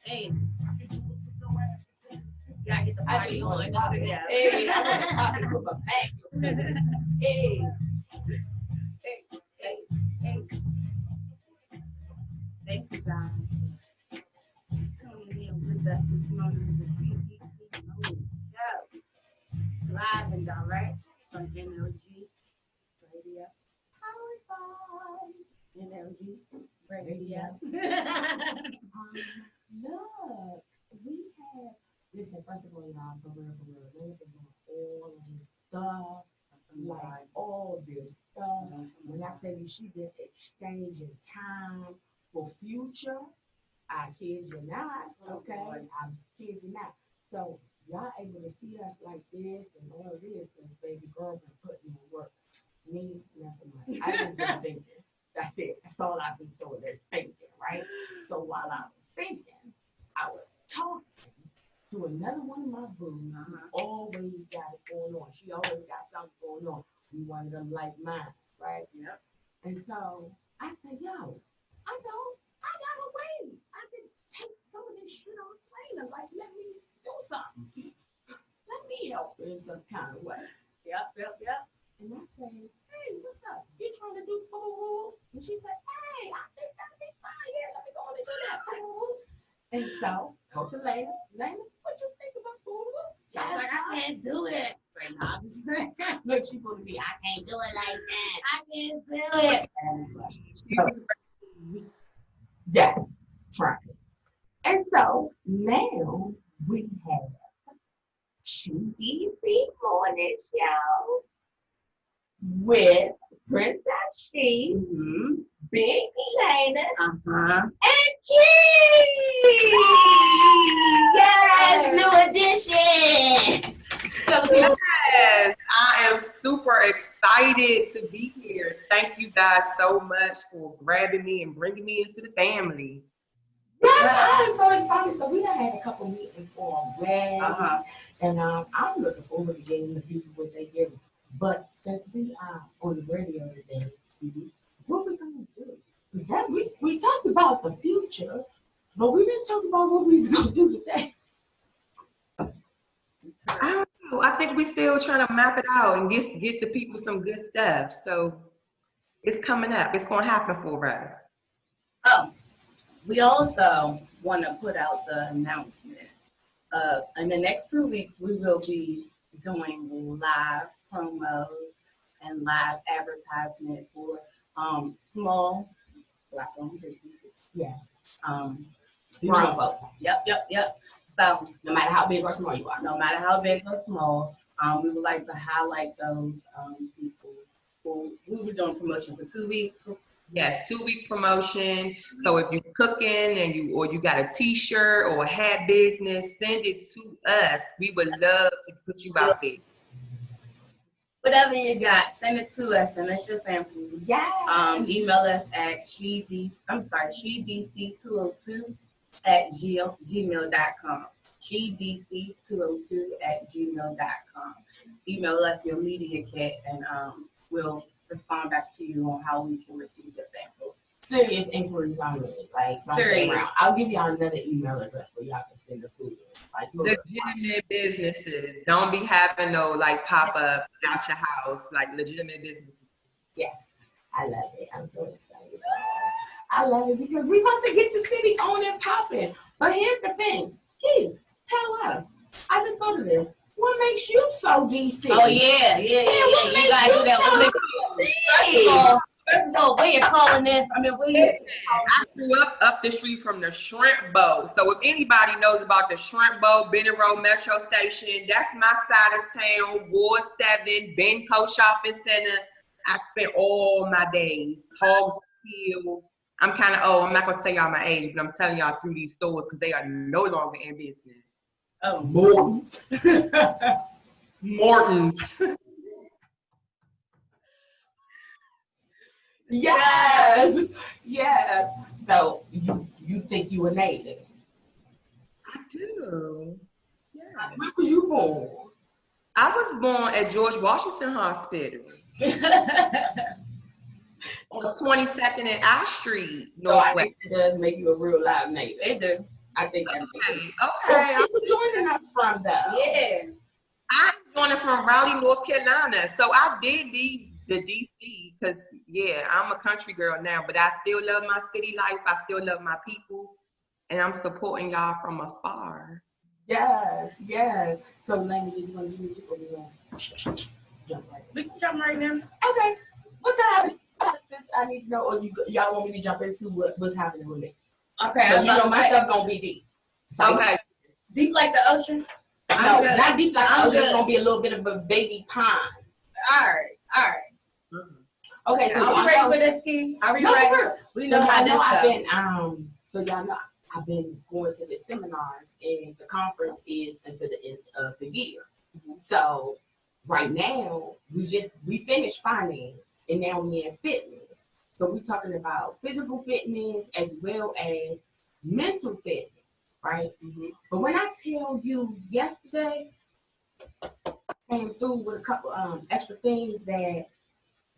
Hey. Gotta get the party on. Yeah. Hey, hey, hey, hey. Thank you, guys. Coming in with us this morning with Kee DC. Yeah. Live and direct from NLG Radio. NLG Radio. Look, we have, listen, first of all, y'all, for real, they've been doing all of this stuff, like all this stuff. When I tell you she been exchanging time for future, I kid you not, okay? I kid you not. So y'all able to see us like this and all of this, because baby girl been putting in work. Me, nothing much. I just been thinking. That's it. That's all I've been doing is thinking, right? So while I was thinking, I was talking to another one of my booes who always got it going on. She always got something going on. We one of them like mine, right? Yep. And so I said, yo, I know, I got a way. I can take some of this shit off later. Like, let me do something. Let me help in some kind of way. Yep. And I said, hey, what's up? You trying to do boo? And she said, hey, I think that'll be fine. Yeah, let me go on and do that. Boo. And so, talk to Lena. Lena, what you think about boo? I was like, I can't do it. Nah, just look, she gonna be, I can't do it like that. I can't do it. So, yes, try it. And so now we have Shee DC morning show with Princess Shee, Big Lena, and Kee. Yes, new edition. Yes, I am super excited to be here. Thank you guys so much for grabbing me and bringing me into the family. Yes, I'm so excited. So we done had a couple meetings already, and I'm looking forward to getting the people what they give. But since we are on the radio today, what we gonna do? Is that we talked about the future, but we didn't talk about what we was gonna do today. I don't know. I think we still trying to map it out and get the people some good stuff. So it's coming up. It's gonna happen for us. Oh, we also want to put out the announcement. In the next 2 weeks, we will be doing live promos and live advertisement for small Black-owned businesses. Yes. Grown folk. Yep. So no matter how big or small you are. No matter how big or small, we would like to highlight those people. We were doing promotion for 2 weeks. Yeah, 2-week promotion. So if you're cooking and you got a t-shirt or a hat business, send it to us. We would love to put you out there. Whatever you got, send it to us and let's just samples. Yeah. Email us at Shee DC202 at gmail.com. Shee DC202 at gmail.com. Email us your media kit and we'll respond back to you on how we can receive the sample. Serious inquiries on it, like around. I'll give y'all another email address where y'all can send the food. Like legitimate businesses. Don't be having no like pop up out your house. Like legitimate businesses. Yes, I love it. I'm so excited. I love it because we about to get the city on and popping. But here's the thing, Kee, tell us. I just go to this. What makes you so DC? Oh yeah. You gotta do that. First of all, where you calling in? I grew up the street from the Shrimp Bowl. So if anybody knows about the Shrimp Bowl, Benny Road Metro Station, that's my side of town, Ward 7, Benco Shopping Center. I spent all my days, Hogs Hill. I'm kind of old. I'm not going to tell y'all my age, but I'm telling y'all through these stores because they are no longer in business. Oh, Morton's. Morton's. Yes. Yeah. So you think you a native? I do. Yeah. Where was you born? I was born at George Washington Hospital. On 22nd and I Street, Northwest. Northwest. So it does make you a real live native. It do. I think that makes sense. Okay. So, where you joining us from, though? Yeah. I'm joining from Raleigh, North Carolina. So I did leave the DC because, yeah, I'm a country girl now, but I still love my city life. I still love my people, and I'm supporting y'all from afar. Yes, yes. So, Lane, did you want to do music or do you want to jump right in? We can jump right in. Okay. What's the happening? I need to know, or y'all want me to jump into what's happening with me? Okay. Because you know my stuff gonna be deep. So, Okay. Deep like the ocean? No, not deep like the ocean. It's good. gonna be a little bit of a baby pond. All right. Mm-hmm. Okay, so are we ready for this, Kee? Are we ready? We know how this goes. So y'all know I've been going to the seminars, and the conference is until the end of the year. Mm-hmm. So right now we finished finance, and now we're in fitness. So we're talking about physical fitness as well as mental fitness, right? Mm-hmm. But when I tell you yesterday, I came through with a couple extra things that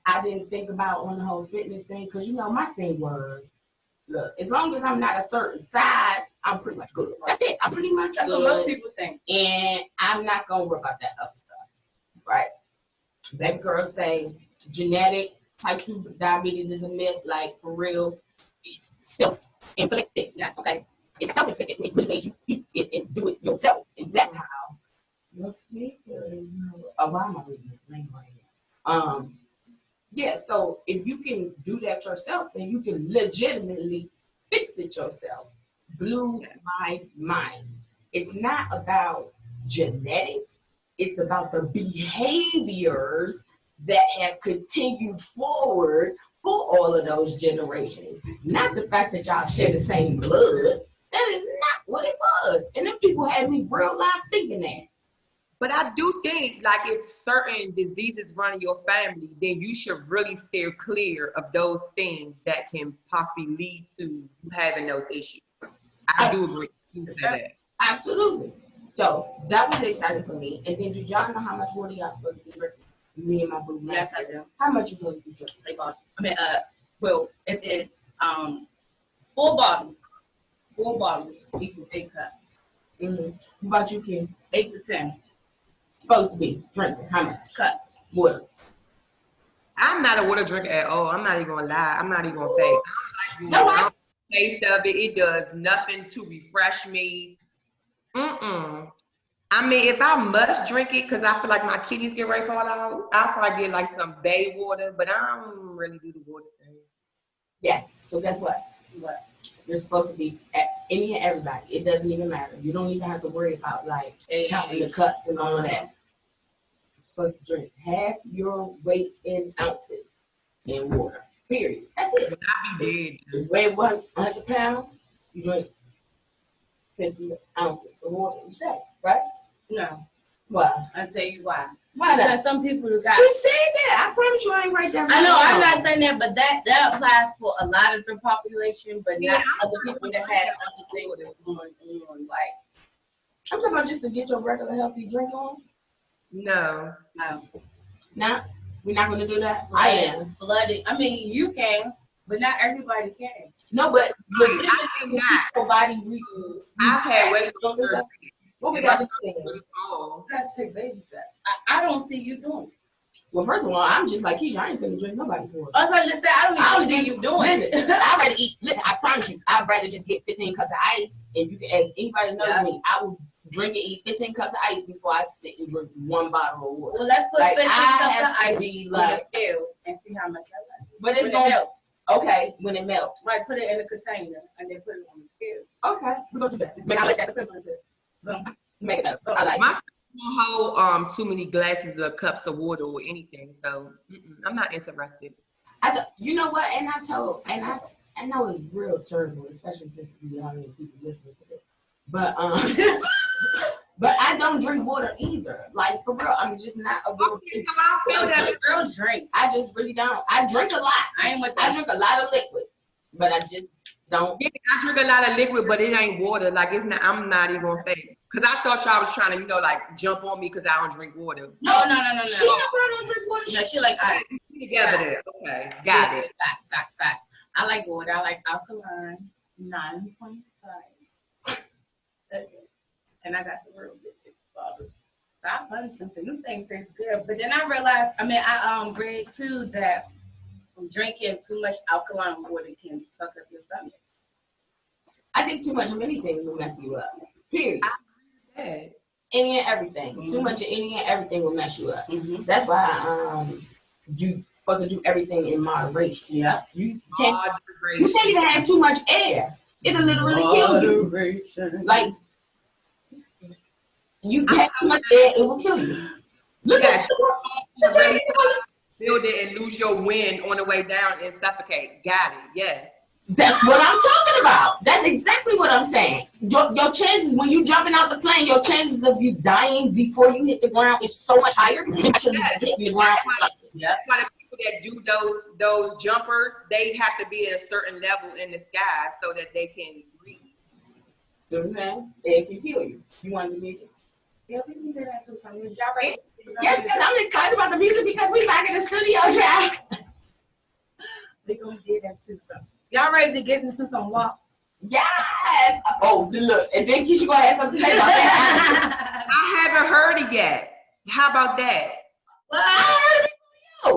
I didn't think about on the whole fitness thing, because you know my thing was, look, as long as I'm not a certain size, I'm pretty much good. That's it. I'm pretty much That's good. what most people think. And I'm not gonna worry about that other stuff, right? Baby girls say genetic type 2 diabetes is a myth. Like, for real, it's self-inflicted. Okay, it's self-inflicted, which means you eat it and do it yourself, and that's how. Your speaker is. Oh, why am I reading this name right now? Yeah, so if you can do that yourself, then you can legitimately fix it yourself. Blew my mind. It's not about genetics. It's about the behaviors that have continued forward for all of those generations. Not the fact that y'all share the same blood. That is not what it was. And then people had me real life thinking that. But I do think, like, if certain diseases run in your family, then you should really steer clear of those things that can possibly lead to you having those issues. I do agree with that. Absolutely. So that was exciting for me. And then, did y'all know how much water y'all supposed to be drinking? Me and my boo. Yes, I do. How much you supposed to be drinking? Well, if it 4 bottles equals 8 cups. Mm-hmm. What about you, Kim? 8 to 10. Supposed to be drinking how much? Cups. Water. I'm not a water drinker at all. I'm not even gonna lie. I'm not even gonna fake. I don't like the taste of it. It does nothing to refresh me. I mean, if I must drink it because I feel like my kidneys get ready to fall out, I'll probably get like some bay water, but I don't really do the water thing. Yes. So guess what? You're supposed to be at any and everybody. It doesn't even matter. You don't even have to worry about like counting the cups and all of that. You're supposed to drink half your weight in ounces in water. Period. That's it. I be dead. If you weigh 100 pounds, you drink 50 ounces of water each day, right? No. Why? I'll tell you why. Why not? Because some people who got. She said that. I promise you I ain't right there. I know, I'm not saying that, but that applies for a lot of the population, but not other people that have other things going on. Like, I'm talking about just to get your regular healthy drink on. No. Nah, we're not gonna do that. I am flooded. I mean, you can, but not everybody can. No, but I cannot. Your body. I've had way longer. What we got to do? Let's take baby steps. I don't see you doing it. Well, first of all, I'm just like Keisha. I ain't gonna drink nobody for it. I was about to say, I don't see you doing it. Listen, I'd rather eat. Listen, I promise you, I'd rather just get 15 cups of ice. And you can ask anybody know me. I will drink and eat 15 cups of ice before I sit and drink 1 bottle of water. Well, let's put 15 cups of ice be like, and see how much I like. But it's gonna melt. Okay, when it melts. Right, put it in a container and then put it on the scale. Okay, we're gonna do that. Make how much that's equivalent to. Make it up. I like my won't hold too many glasses of cups of water or anything, so I'm not interested. You know what? And I know it's real terrible, especially since we don't have any people listening to this. But but I don't drink water either. Like, for real, I'm just not a real So I feel that girls drink. I just really don't. I drink a lot. I drink a lot of liquid, but I just don't. Yeah, I drink a lot of liquid, but it ain't water. Like, it's not. I'm not even gonna fake. Cause I thought y'all was trying to, like, jump on me because I don't drink water. No. She don't drink water. No, she like ice. Together there. Okay, got it. Facts. I like water. I like alkaline 9.5. and I got the real big bottles. So I punished them for them things taste good. But then I realized, I read too that drinking too much alkaline water can fuck up your stomach. I think too much of anything will mess you up. Period. Any and everything. Mm-hmm. Too much of any and everything will mess you up. Mm-hmm. That's why you supposed to do everything in moderation. Yeah. You can't even have too much air. It'll literally kill you. Like you have too much air, it will kill you. Look at you. Build it and lose your wind on the way down and suffocate. Got it. Yes. That's what I'm talking about. That's exactly what I'm saying. Your chances when you jumping out the plane, your chances of you dying before you hit the ground is so much higher than actually hitting the ground. That's why the people that do those jumpers, they have to be at a certain level in the sky so that they can breathe. Okay. It can kill you. You want the music? Yeah, we can do that too. Yes, because I'm excited about the music because we back in the studio, child. We're gonna get into some. Y'all ready to get into some walk? Yes. Oh, look, and then Keisha gonna have something to say about that. I haven't heard it yet. How about that? Well, I heard it. I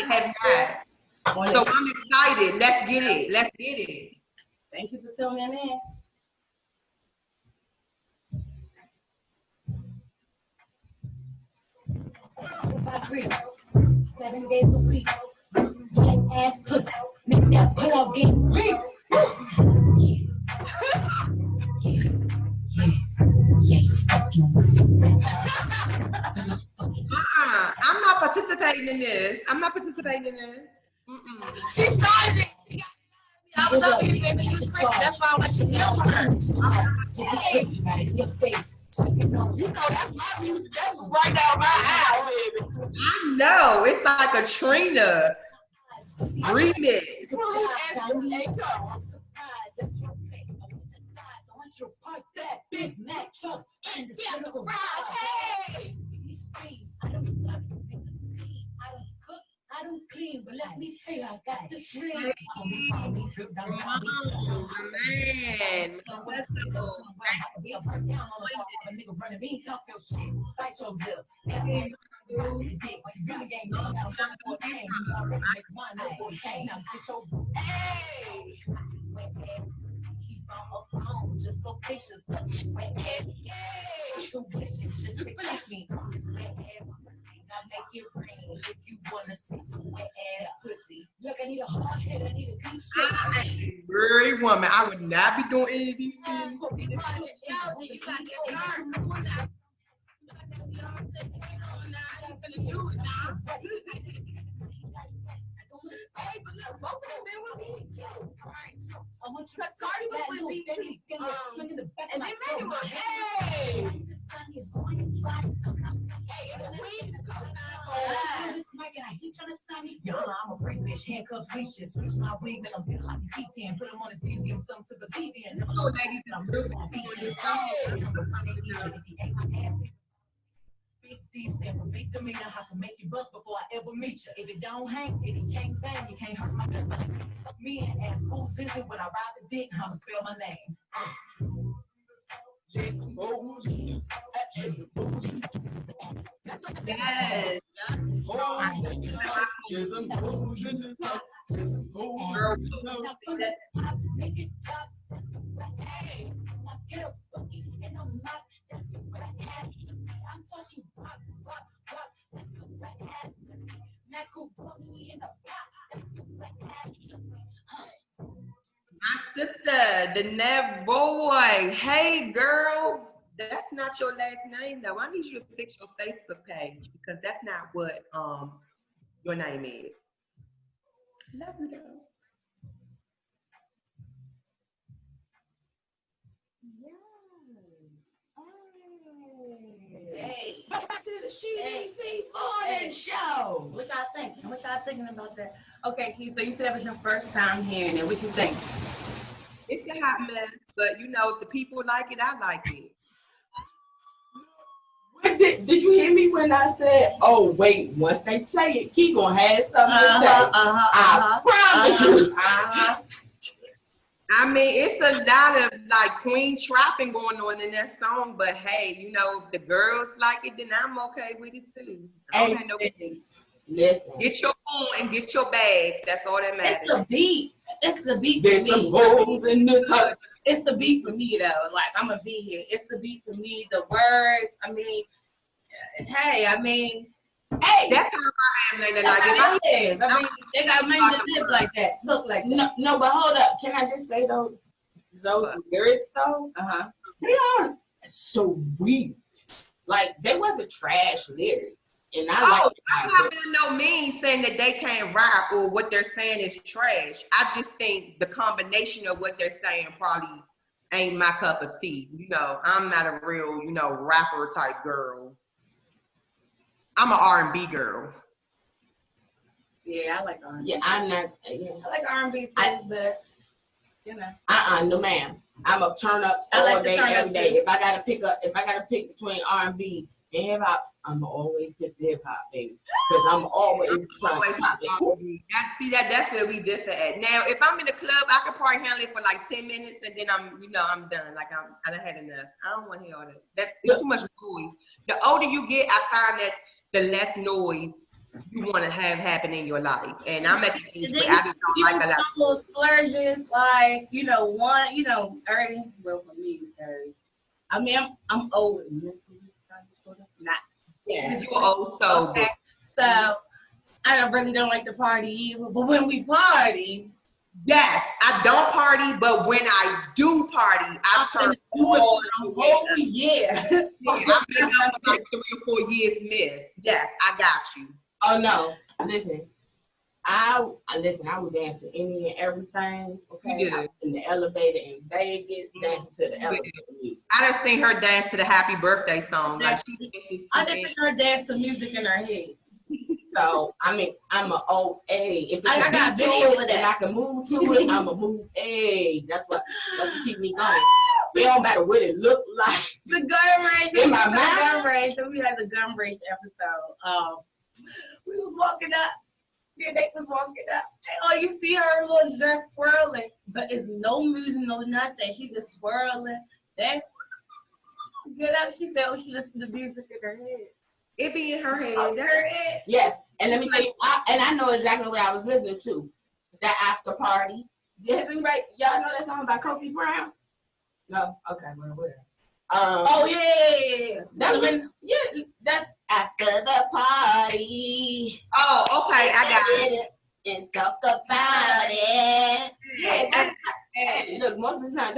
have not. So I'm excited. Let's get it. Let's get it. Thank you for tuning in. 7 days a week, tight ass pussy, make that pull get weak. Yeah, I'm not participating in this. She started it. I was up here, that's why I should know her. Your face. You know, that's my music. That was right down my alley, baby. I know. It's like a Trina remix. That Big Mac truck in the center of the garage. Hey! I don't cook, I don't clean, but let me tell you, I got this ring. Man, just so patience, wet ass, so vicious, just to kiss me. It's wet ass, I'll make it rain if you wanna see some wet ass pussy. Look, I need a hard head, I need a deep shit. I'm a very woman. I would not be doing any of these things. I want you to touch that little thing that's swinging the back of my throat. Hey! The sun is going to try to come out. Hey, this mic and I keep trying to sign me. Yo, I'm a freak bitch, handcuffs, leashes, switch my wig, make him feel like a T10, put him on his knees, give him something to believe in. No, ladies, and I'm really gonna beat this. I'm gonna run and eat you if he ain't my ass. Big D stand for big demeanor, I can make you bust before I ever meet you. If it don't hang, if it can't bang, you can't hurt my gut. Me and ask who's is it when I ride the dick, I'ma spell my name. Yes. I'm talking rock, that's what I ask. Knuckle boogie in the pop, that's what I ask. My sister, the Nev Boy. Hey, girl. That's not your last name, though. I need you to fix your Facebook page because that's not what your name is. Love you, though. Hey, back to the Shee DC morning show. What y'all thinking? What y'all thinking about that? Okay, Kee, so you said it was your first time hearing it. What you think? It's a hot mess, but you know, if the people like it, I like it. Did you hear me when I said, oh, wait, once they play it, Kee gonna have something to say. I promise you. I mean, it's a lot of like queen trapping going on in that song, but hey, you know, if the girls like it, then I'm okay with it too. I don't have no. Listen. Get your phone and get your bags. That's all that matters. It's the beat. It's the beat There's for me. some holes in this house. It's the beat for me though. Like I'm gonna be here. It's the beat for me. The words. I mean, hey. I mean, hey. That's how I am lately. That's Like, how they live. I mean, they got money to live like that. Look like that. No, but hold up. Can I just say those lyrics though? They aren't sweet. Like they wasn't trash lyrics. And I'm not by no means saying that they can't rap or what they're saying is trash. I just think the combination of what they're saying probably ain't my cup of tea. You know, I'm not a real, you know, rapper type girl. I'm an R&B girl. Yeah, I like R&B. Yeah, I'm not. Yeah. I like R&B too, but you know. No, ma'am. I'm a turn up all day, every day. If I gotta pick between R&B and hip hop, I'm always pick the hip hop, baby, because I'm always trying to pop it. See, that's where we differ at. Now, if I'm in the club, I could probably handle it for like 10 minutes, and then I'm done. Like I done had enough. I don't want to hear all that. It's too much noise. The older you get, I find that the less noise you want to have happen in your life. And I'm at the age where I just don't like a lot. Little splurges, like early. Well, for me, because I mean, I'm old mentally, sort of not. Yeah, you're old soul. Okay. So I really don't like to party either. But when we party, yes, I don't party. But when I do party, I turn all the whole year. Yeah, I've been up for like 3 or 4 years missed. Yes, I got you. Oh no, listen. I would dance to any and everything. Okay, in the elevator in Vegas, dancing to the elevator music. I done seen her dance to the Happy Birthday song. Like I done seen her dance to music in her head. So I mean, I'm an old A. If I got videos of that, and I can move to it. I'm a move A. That's what keep me going. It don't matter what it look like. The gun range. In my mind. Gun range. So we had the gun range episode. We was walking up. Yeah, they was walking up. Oh, you see her little dress swirling, but it's no music, no nothing. She just swirling. Then get up. She said, "Oh, she listened to music in her head." It be in her head. Yes, and let me tell you, I know exactly what I was listening to. That after party. Does anybody, y'all know that song by Kobe Brown? No, okay, well, whatever. Oh yeah, that's after the party. Oh, okay, I got it. And talk about it. Yeah, look, most of the time,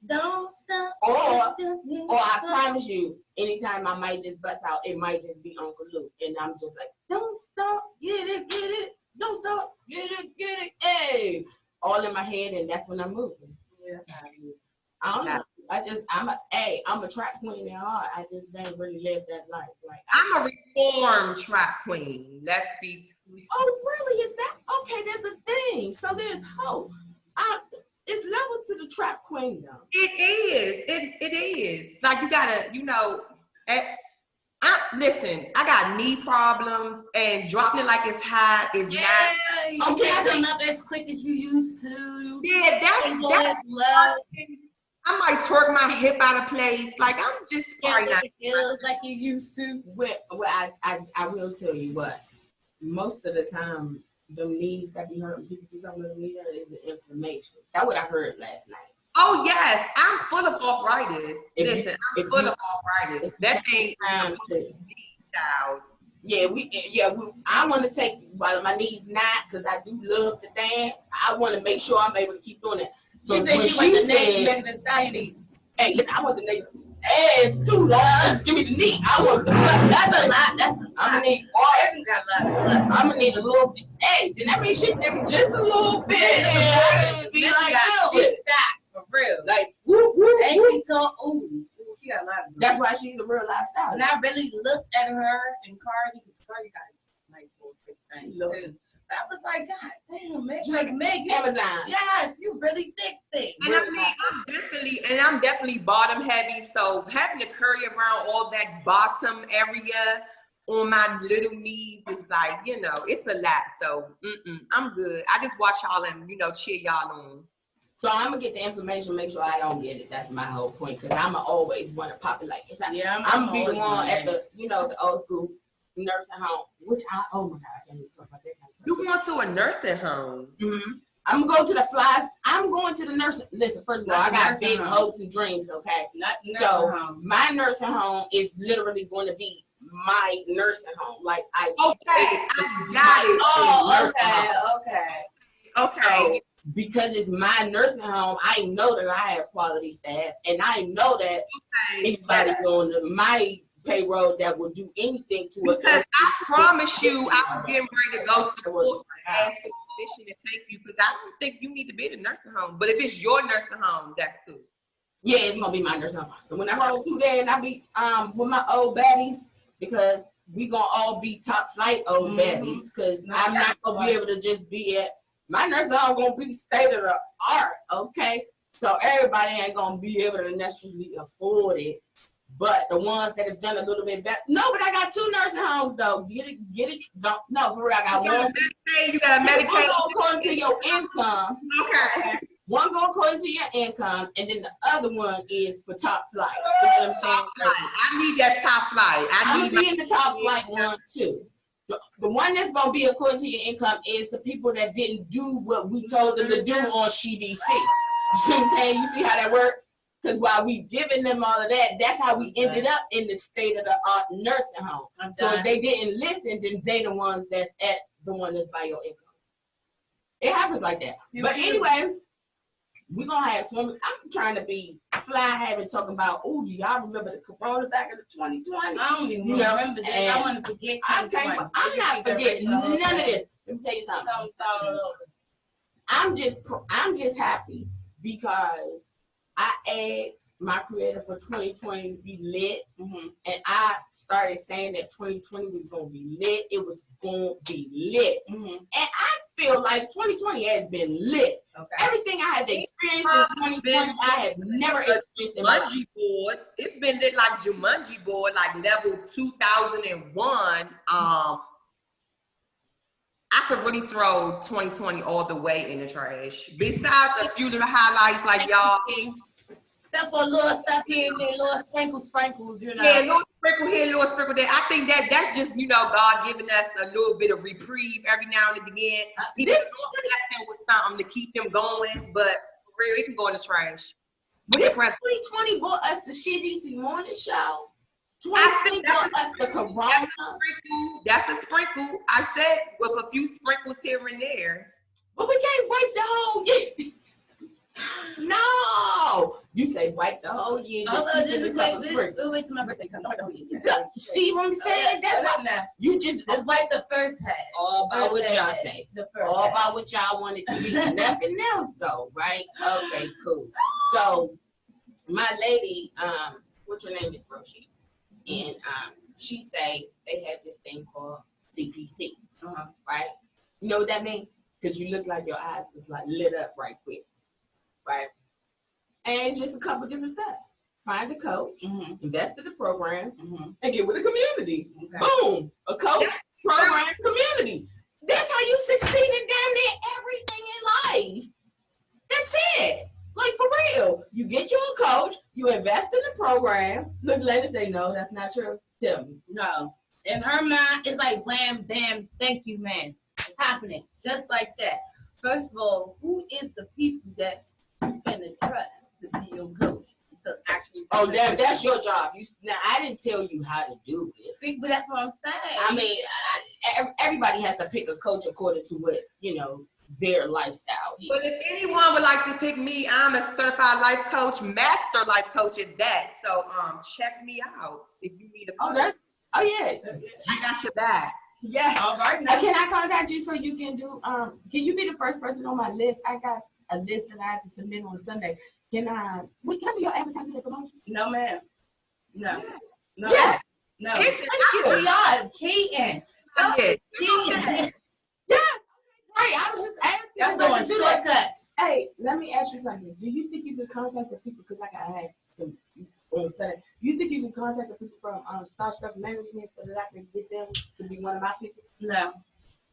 don't stop. Or I promise you, anytime I might just bust out, it might just be Uncle Luke, and I'm just like, don't stop, get it, don't stop, get it, hey, all in my head, and that's when I'm moving. Yeah, I don't know. I'm a trap queen at heart. I just don't really live that life. Like I'm a reformed trap queen. Let's be. Oh, really? Is that okay? There's a thing. So there's hope. It's levels to the trap queen, though. It is. It is. Like you gotta, listen. I got knee problems, and dropping it like it's hot is not. Okay, I come up as quick as you used to. Yeah, that's love. I might twerk my hip out of place. Like I'm just probably not like you used to. Well, I will tell you what. Most of the time, the knees that be hurting people, some of the knees is inflammation. That's what I heard last night. Oh yes, I'm full of arthritis. Listen, I'm full of arthritis. That ain't time to. I want to take while my knees not because I do love to dance. I want to make sure I'm able to keep doing it. So when she said, "Hey, listen, I want the nigga ass too, love. Give me the knee. I want the butt. That's a lot. I'm gonna need I'm gonna need a little bit. Hey, then that means she give me just a little bit. And be like, she stopped for real. Like, whoop. And she told, ooh, she got a lot of. That's why she's a real lifestyle. And I really looked at her and Cardi, because Cardi got a nice little thick thing too. I was like, God damn, Meg, Amazon. Yes, you really thick. And I mean, I'm definitely bottom heavy. So having to carry around all that bottom area on my little knees is like, it's a lot. So I'm good. I just watch y'all and cheer y'all on. So I'm gonna get the information, make sure I don't get it. That's my whole point, because I'ma always want to pop it like it's. I'm gonna be the one at the, the old school nursing home, which oh my God, I can't even talk about that kind of stuff. You going to a nursing home? Mm-hmm. I'm going to the flies. I'm going to the nursing. Listen, first of all, I got big hopes and dreams. Okay, so my nursing home is literally going to be my nursing home. Like I got it. Oh, okay. So, because it's my nursing home, I know that I have quality staff, and I know that anybody on my payroll that will do anything to it. Because I promise you, I was getting ready to go to the court and ask for permission to take you, because I don't think you need to be in a nursing home. But if it's your nursing home, that's cool. Yeah, it's gonna be my nursing home. So when I roll through there and I be with my old baddies, because we gonna all be top flight old baddies, because I'm not gonna be able to just be at my nursing home. Gonna be state of the art, okay? So everybody ain't gonna be able to necessarily afford it. But the ones that have done a little bit better. No, but I got 2 nursing homes though. Get it. Don't, no, for real, I got one. You got a Medicaid. One according to your income. Okay. One go according to your income, and then the other one is for top flight. You know what I'm saying? I need that top flight. I'm gonna be in the top flight one too. The one that's gonna be according to your income is the people that didn't do what we told them to do on Shee DC. You see what I'm saying? You see how that works? Because while we giving them all of that, that's how we ended up in the state of the art nursing home. So if they didn't listen, then they the ones that's at the one that's by your income. It happens like that. But anyway, we're gonna have some. I'm trying to be fly having talking about, oh, do y'all remember the corona back in the 2020? I don't even remember that. I want to forget. I'm not forgetting none of this. Let me tell you something. I'm just happy because I asked my creator for 2020 to be lit, and I started saying that 2020 was going to be lit. It was going to be lit. And I feel like 2020 has been lit. Everything I have experienced in 2020, I have never experienced in my life. Jumanji board. It's been lit like Jumanji board, like level 2001. I could really throw 2020 all the way in the trash. Besides a few little highlights like y'all. Except for a little stuff here and there, little sprinkles, you know. Yeah, a little sprinkle here, a little sprinkle there. I think that's just, God giving us a little bit of reprieve every now and again. This was something to keep them going, but for real, it can go in the trash. This 2020 brought us the Shee DC morning show. 2020 brought us the corona. That's a sprinkle. I said with a few sprinkles here and there. But we can't wipe the whole year. No, you say wipe the whole year. Wait till my birthday comes. See what I'm saying? That's what you just wipe the first half. All about what y'all say. All about what y'all want it to be. Nothing else though, right? Okay, cool. So my lady, what's your name is Roshi, and she say they have this thing called CPC, right? You know what that means? Because you look like your eyes was like lit up right quick. Right, and it's just a couple different steps. Find a coach, invest in the program, and get with the community. Boom, a coach, program, community. That's how you succeed in damn near everything in life. That's it. Like for real, you get you a coach, you invest in the program. Look, lady say no, that's not true. Tell me. No, in her mind, it's like wham, bam, thank you, man. It's happening just like that. First of all, who is the people that's finna trust to be your coach? That's your job. Now I didn't tell you how to do it. See, but that's what I'm saying. I mean, everybody has to pick a coach according to what their lifestyle is. But if anyone would like to pick me, I'm a certified life coach, master life coach at that. So check me out if you need a coach. Yeah, I got your back. Yeah. All right. Now, can I contact you so you can do? Can you be the first person on my list? I got a list that I have to submit on Sunday. Can I be your advertising and promotion? No, ma'am. No. Yeah. No. Listen, y'all cheating. Cheating. Yes. Right. I was just asking. I'm doing shortcuts. Hey, let me ask you something. Do you think you can contact the people? Because I gotta have some on Sunday. You think you can contact the people from Starstruck Management so that I can get them to be one of my people? No.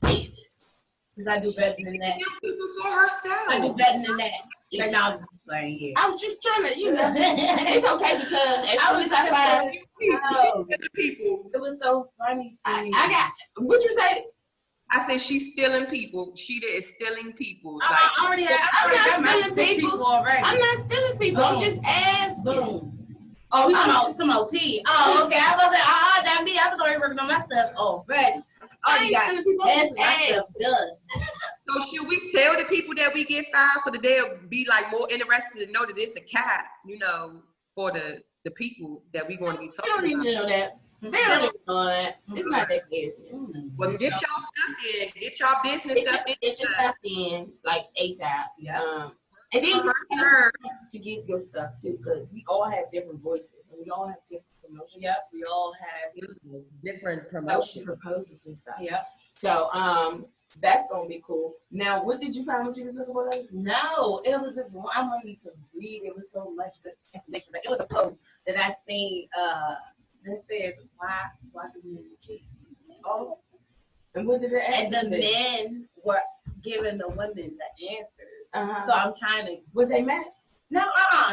Jesus. Because I do better than that. People for herself. I do better than that. Right now, I'm just playing here. I was just trying to, it's okay because as soon as I find people, it was so funny to me. I got, what you say? I said she's stealing people. She is stealing people. I'm not stealing people already. I'm not stealing people. I'm just asking. Boom. Oh, we talking some OP. Oh, okay. I was like, that me. I was already working on my stuff already. I ain't stealing people. Stuff done. So should we tell the people that we get fired so that they'll be like more interested to know that it's a cap, for the people that we're going to be talking about? They don't even know that. They don't even know that. It's not their business. Well, get y'all stuff in. Get y'all business stuff in. Get your stuff in, like ASAP. Yeah. And then you to get your stuff too, because we all have different voices and we all have different promotions. Yes, we all have different promotions and stuff. Yeah. So that's gonna be cool. Now, what did you find? What you was looking for? No, it was this one. I wanted to read. It was so much information, but it was a post that I seen. That said, why do men cheat? Oh, and what did it answer? And the men were giving the women the answers. So I'm trying to. Was they mad? No,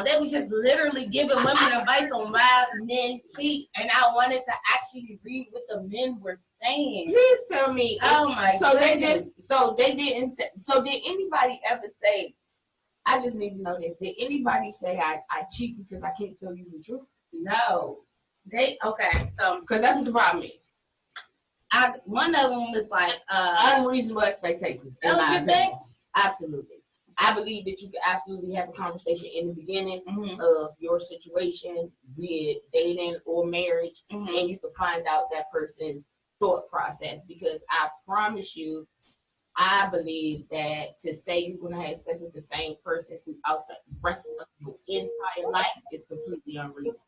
they was just literally giving women advice on why men cheat, and I wanted to actually read what the men were saying. Please tell me. Oh my! So goodness. they didn't say. So did anybody ever say? I just need to know this. Did anybody say I cheat because I can't tell you the truth? No. So because that's what the problem is. One of them was like unreasonable expectations. That was your thing? Absolutely. I believe that you could absolutely have a conversation in the beginning of your situation, be it dating or marriage, and you can find out that person's thought process. Because I promise you, I believe that to say you're going to have sex with the same person throughout the rest of your entire life is completely unreasonable.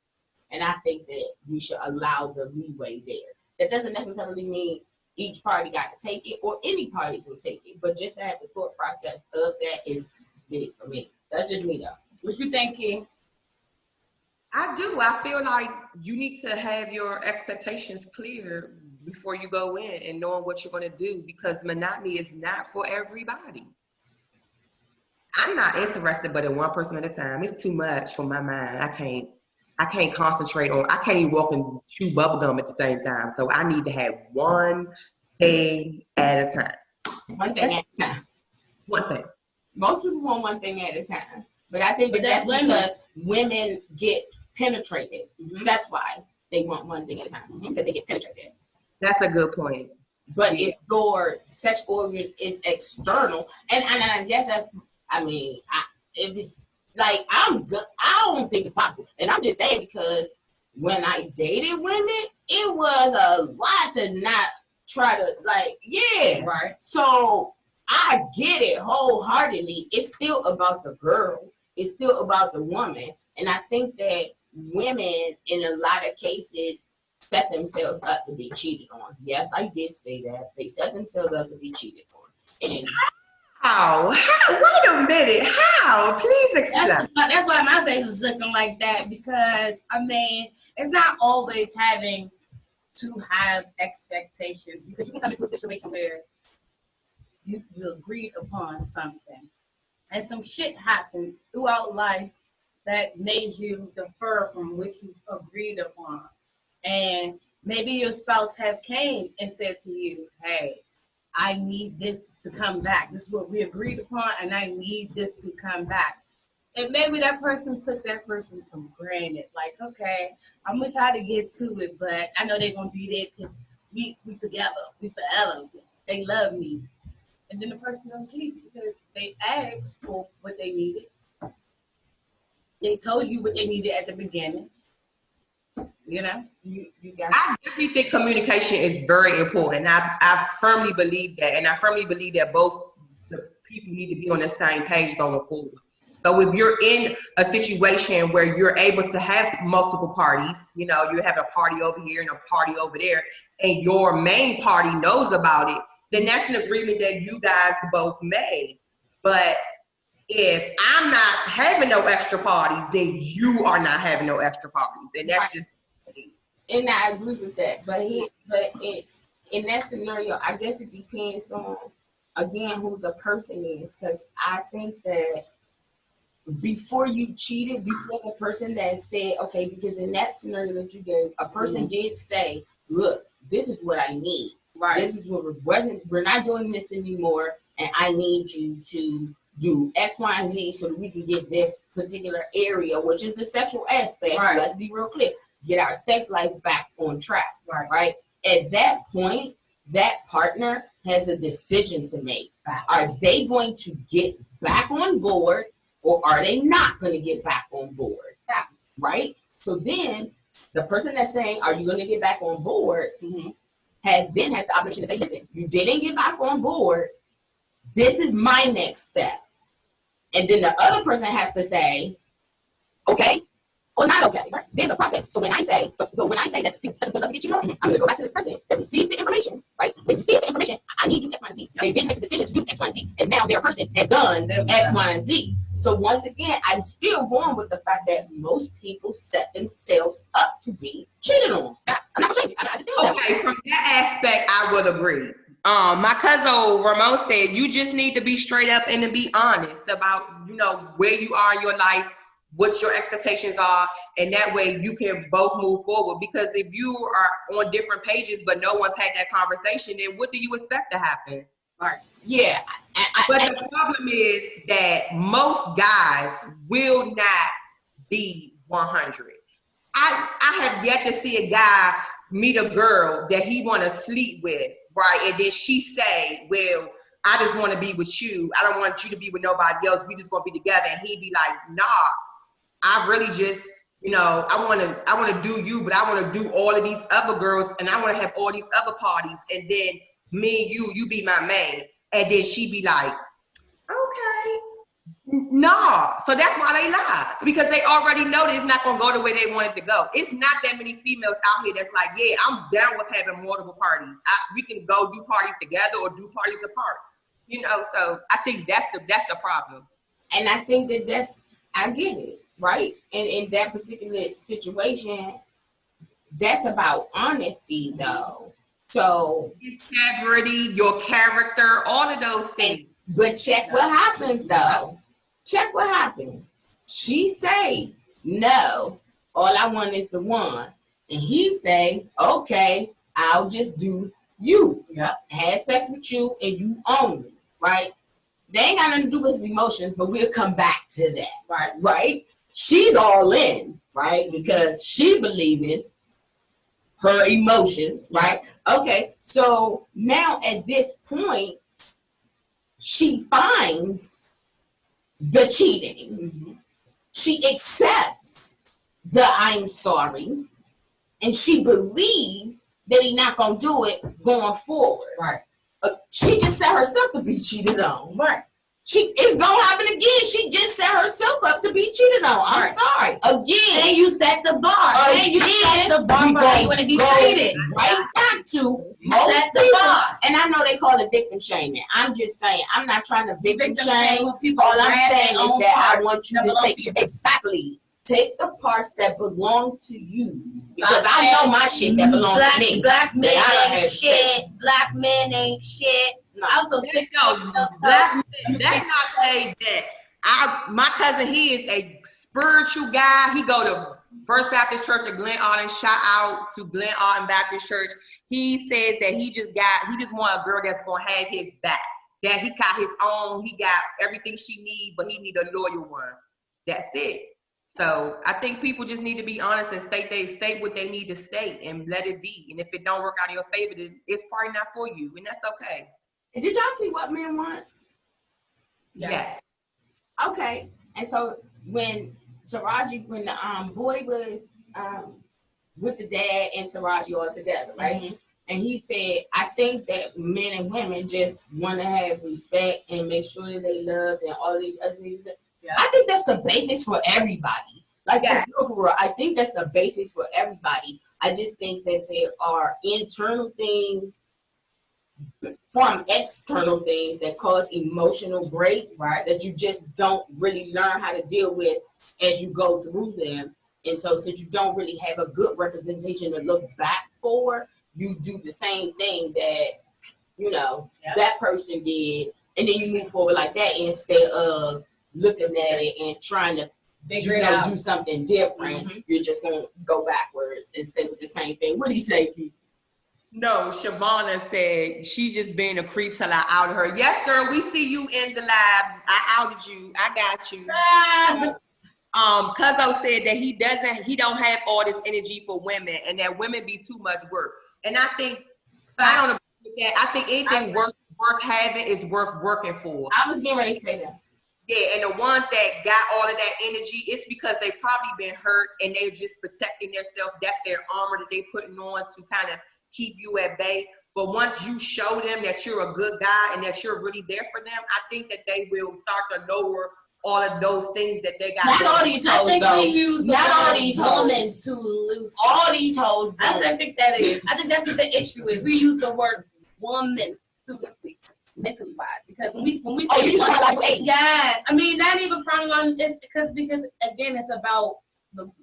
And I think that we should allow the leeway there. That doesn't necessarily mean each party got to take it or any parties will take it. But just to have the thought process of that is big for me. That's just me though. What you think, Kee? I do. I feel like you need to have your expectations clear before you go in and knowing what you're going to do, because monotony is not for everybody. I'm not interested but in one person at a time. It's too much for my mind. I can't concentrate on, I can't even walk and chew bubble gum at the same time. So I need to have one thing at a time. One thing at a time. One thing. Most people want one thing at a time. But I think that's because women get penetrated. That's why they want one thing at a time, because they get penetrated. That's a good point. But if your sex organ is external, and I guess that's, if it's like, I'm good, I don't think it's possible. And I'm just saying because when I dated women, it was a lot to not try to, right. So I get it wholeheartedly. It's still about the girl. It's still about the woman. And I think that women, in a lot of cases, set themselves up to be cheated on. Yes, I did say that. They set themselves up to be cheated on. And how? Wait a minute. How? Please explain. That's why my face is looking like that, because, it's not always having to have expectations, because you can come into a situation where you agreed upon something and some shit happened throughout life that made you defer from what you agreed upon. And maybe your spouse have came and said to you, hey, I need this to come back. This is what we agreed upon, and I need this to come back. And maybe that person took that person for granted. Like, okay, I'm going to try to get to it, but I know they're going to be there because we together. We forever. They love me. And then the person don't cheat because they asked for what they needed. They told you what they needed at the beginning. You got I definitely think communication is very important. I firmly believe that. And I firmly believe that both the people need to be on the same page going forward. So if you're in a situation where you're able to have multiple parties, you have a party over here and a party over there, and your main party knows about it, then that's an agreement that you guys both made. But if I'm not having no extra parties, then you are not having no extra parties. And that's just... And I agree with that. But in that scenario, I guess it depends on again, who the person is, because I think that before you cheated, before the person that said, okay, because in that scenario that you gave, a person did say, look, this is what I need. Right. This is what we're not doing this anymore, and I need you to do X, Y, and Z so that we can get this particular area, which is the sexual aspect. Right. Let's be real clear. Get our sex life back on track. Right. At that point, that partner has a decision to make. Right. Are they going to get back on board, or are they not going to get back on board? Right? So then the person that's saying, are you going to get back on board, has the opportunity to say, listen, you didn't get back on board. This is my next step. And then the other person has to say, okay, or not okay. Right? There's a process. So when I say, when I say that people set themselves up to get you on, I'm going to go back to this person that received the information, right? They received the information. I need you X, Y, and Z. They didn't make the decision to do X, Y, and Z. And now their person has done X, Y, and Z. So once again, I'm still going with the fact that most people set themselves up to be cheated on. I'm not going to change it. I just feel that way. From that aspect, I would agree. My cousin Ramon said, you just need to be straight up and to be honest about, where you are in your life, what your expectations are, and that way you can both move forward. Because if you are on different pages, but no one's had that conversation, then what do you expect to happen? Right. Yeah. But the problem is that most guys will not be 100. I have yet to see a guy meet a girl that he want to sleep with, right? And then she say, well, I just want to be with you. I don't want you to be with nobody else. We just going to be together. And he be like, nah, I really just, I want to do you, but I want to do all of these other girls, and I want to have all these other parties. And then me and you be my man. And then she be like, okay, nah. So that's why they lie, because they already know that it's not going to go the way they want it to go. It's not that many females out here that's like, yeah, I'm down with having multiple parties. We can go do parties together or do parties apart. So I think that's the problem. And I think I get it, right? And in that particular situation, that's about honesty, though. So integrity, your character, all of those things. But check what happens, though. Check what happens. She say, no, all I want is the one. And he say, okay, I'll just do you. Yeah. Have sex with you and you only, right? They ain't got nothing to do with his emotions, but we'll come back to that, right? She's all in, right? Because she believing her emotions, right? Okay, so now at this point, she finds the cheating. She accepts the I'm sorry, and she believes that he's not going to do it going forward. Right. She just set herself to be cheated on. Right. It's going to happen again. She just set herself up to be cheated on. I'm sorry. Again. And you set the bar. And you set the bar for how you want to be treated. Right back to most people. And I know they call it victim shaming. I'm just saying, I'm not trying to victim shame. All I'm saying is that I want you to take the parts that belong to you. Because I know my shit that belongs to me. Black men ain't shit. Black men ain't shit. No, I'm so sick of black men. That's not say that. My cousin, he is a spiritual guy. He go to First Baptist Church at Glen Arden. Shout out to Glen Arden Baptist Church. He says that he just want a girl that's gonna have his back. That he got his own. He got everything she needs, but he need a loyal one. That's it. So I think people just need to be honest and state what they need to state and let it be. And if it don't work out in your favor, then it's probably not for you, and that's okay. Did y'all see what men want? Yes. Okay. And so when the boy was with the dad and Taraji all together, right? Mm-hmm. And he said, I think that men and women just want to have respect and make sure that they love and all these other things. Yeah. I think that's the basics for everybody. Like that. I think that's the basics for everybody. I just think that there are internal things from external things that cause emotional breaks, right? That you just don't really learn how to deal with as you go through them. And so since you don't really have a good representation to look back for, you do the same thing that you know, that person did, and then you move forward like that instead of looking at it and trying to do something different. You're just gonna go backwards and stay with the same thing. What do you say, Kee? No, Shavonna said she's just being a creep till I outed her. Yes, girl, we see you in the live. I outed you. I got you. Cuzzo said that he don't have all this energy for women and that women be too much work. And I think, I don't agree with that. I think anything worth having is worth working for. I was getting ready to say that. Yeah, and the ones that got all of that energy, it's because they probably been hurt and they're just protecting themselves. That's their armor that they putting on to kind of keep you at bay. But once you show them that you're a good guy and that you're really there for them, I think that they will start to lower all of those things that they got. Not all these hoes, though. Not all these hoes. Women too loose. All these hoes. I think that is. I think that's what the issue is. We use the word woman too loosely, mentally wise, because when we say you talking like wait. Yes, I mean not even crying on this because again it's about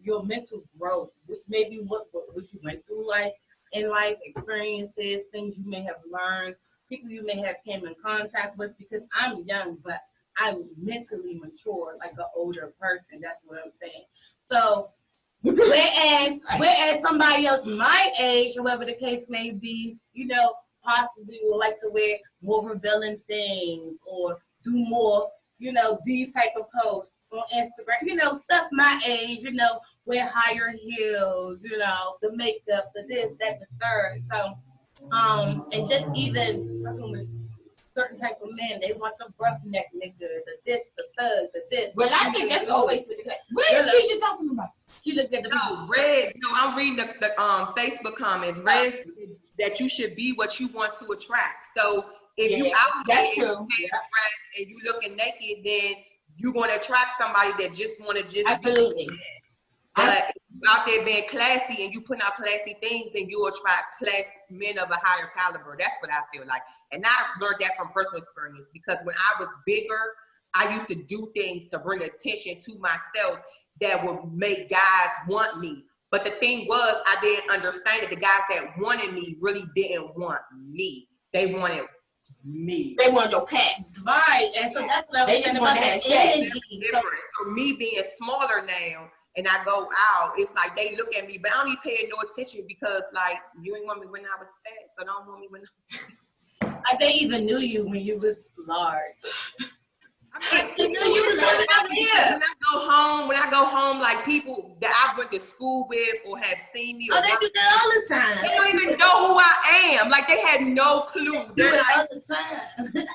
your mental growth, which may be what you went through like in life, experiences, things you may have learned, people you may have came in contact with. Because I'm young, but I'm mentally mature, like an older person. That's what I'm saying. So, whereas somebody else my age, whoever the case may be, you know, possibly would like to wear more revealing things or do more, you know, these type of posts on Instagram, you know, stuff my age, you know, wear higher heels, you know, the makeup, the this, that, the third. So, and just even fucking with certain type of men, they want the roughneck nigga, the this, the thug, the this. Well, I think that's always with the case. What is Keisha talking about? She looked at the people. Red, no, I'm reading the Facebook comments. Red said that you should be what you want to attract. So if you out there and you looking naked, then you're gonna attract somebody that just wanna absolutely. But if you out there being classy and you putting out classy things, then you attract class men of a higher caliber. That's what I feel like. And I learned that from personal experience, because when I was bigger, I used to do things to bring attention to myself that would make guys want me. But the thing was, I didn't understand that the guys that wanted me really didn't want me. They wanted me. They wanted your cat. Right. And so that's what I was saying about that energy. So me being smaller now, and I go out, it's like they look at me, but I don't even pay no attention because, like, you ain't want me when I was fat, so don't want me when I was fat. They even knew you when you was large. I mean, you was when I go home, like people that I went to school with or have seen me. Oh, they do that all the time. They don't even know who I am. Like they had no clue. They're like, all the time.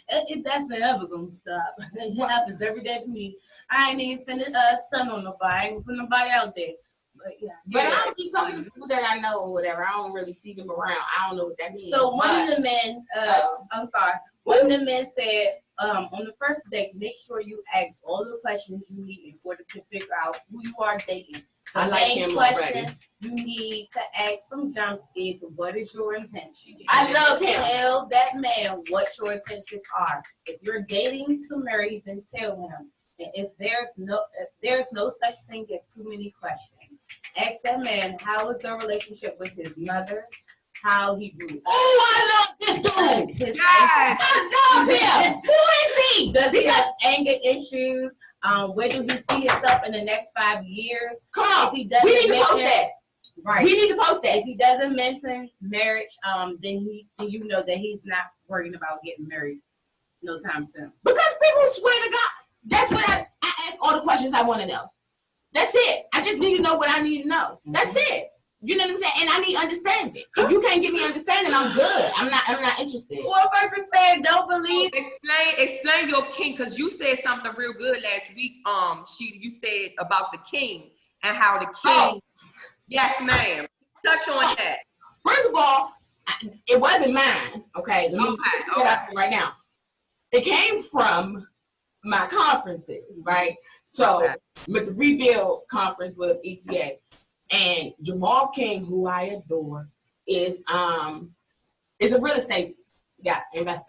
That's never gonna stop. It happens every day to me. I ain't even finna stun on nobody. I ain't put nobody out there. But yeah. But I don't be talking to people that I know or whatever. I don't really see them around. I don't know what that means. So one of the men, one of the men said, on the first date, make sure you ask all the questions you need in order to figure out who you are dating. The I like him question already. You need to ask from jump is, what is your intention? I love him. Tell that man what your intentions are. If you're dating to marry, then tell him. And if there's no such thing as too many questions, ask that man how is the relationship with his mother, how he grew up. Oh, I love this dude. Yes. I love him. Who is he? Does he have anger issues? Where do he see himself in the next 5 years? Come on. If he doesn't we need to post that. Right. We need to post that. If he doesn't mention marriage, then you know that he's not worrying about getting married no time soon. Because people swear to God, that's what I ask all the questions I want to know. That's it. I just need to know what I need to know. That's it. You know what I'm saying? And I need understanding. If you can't give me understanding, I'm good. I'm not interested. One person said, don't believe. Explain your king, because you said something real good last week. You said about the king and how the king. Oh. Yes, ma'am. Touch on that. First of all, it wasn't mine. Okay. Let me get it out right now. It came from my conferences, right? So with the Rebuild conference with ETA. And Jamal King, who I adore, is a real estate investor.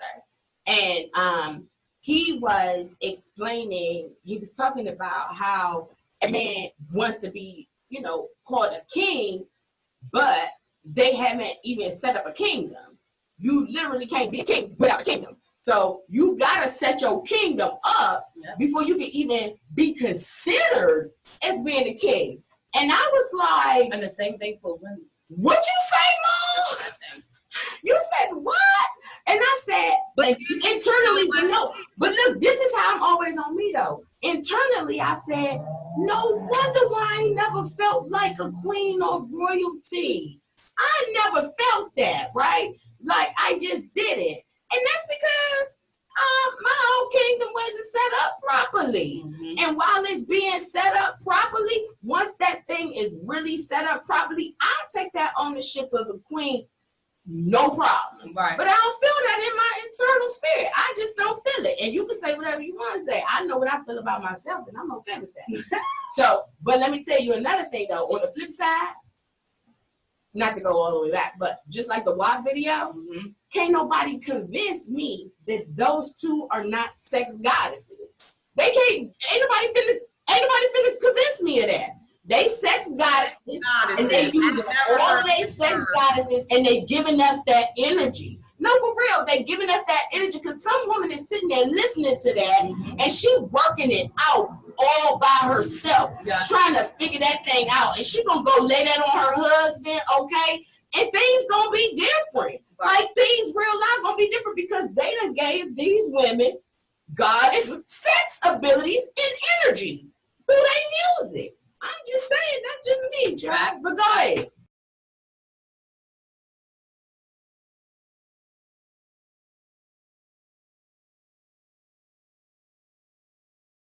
And he was talking about how a man wants to be, called a king, but they haven't even set up a kingdom. you literally can't be a king without a kingdom. So you gotta set your kingdom up before you can even be considered as being a king. And I was like, and the same thing for women. What you say, Mom? You said what? And I said, but internally, but no. But look, this is how I'm always on me though. Internally, I said, no wonder why I ain't never felt like a queen or royalty. I never felt that, right? Like I just didn't. And that's because my whole kingdom wasn't set up properly. And while it's being set up properly, once that thing is really set up properly, I'll take that ownership of the queen, no problem. Right. But I don't feel that in my internal spirit. I just don't feel it. And you can say whatever you want to say. I know what I feel about myself, and I'm okay with that. So, but let me tell you another thing though. On the flip side, not to go all the way back, but just like the WAP video, can't nobody convince me that those two are not sex goddesses. They can't, ain't nobody finna convince me of that. They sex goddesses, and they use all of their sex goddesses, and they giving us that energy. No, for real, they giving us that energy, because some woman is sitting there listening to that, and she working it out all by herself, trying to figure that thing out, and she gonna go lay that on her husband, okay? And things gonna be different. Like things real life gonna be different, because they done gave these women goddess sex abilities and energy through their music. I'm just saying, that's just me, Jack. But go ahead.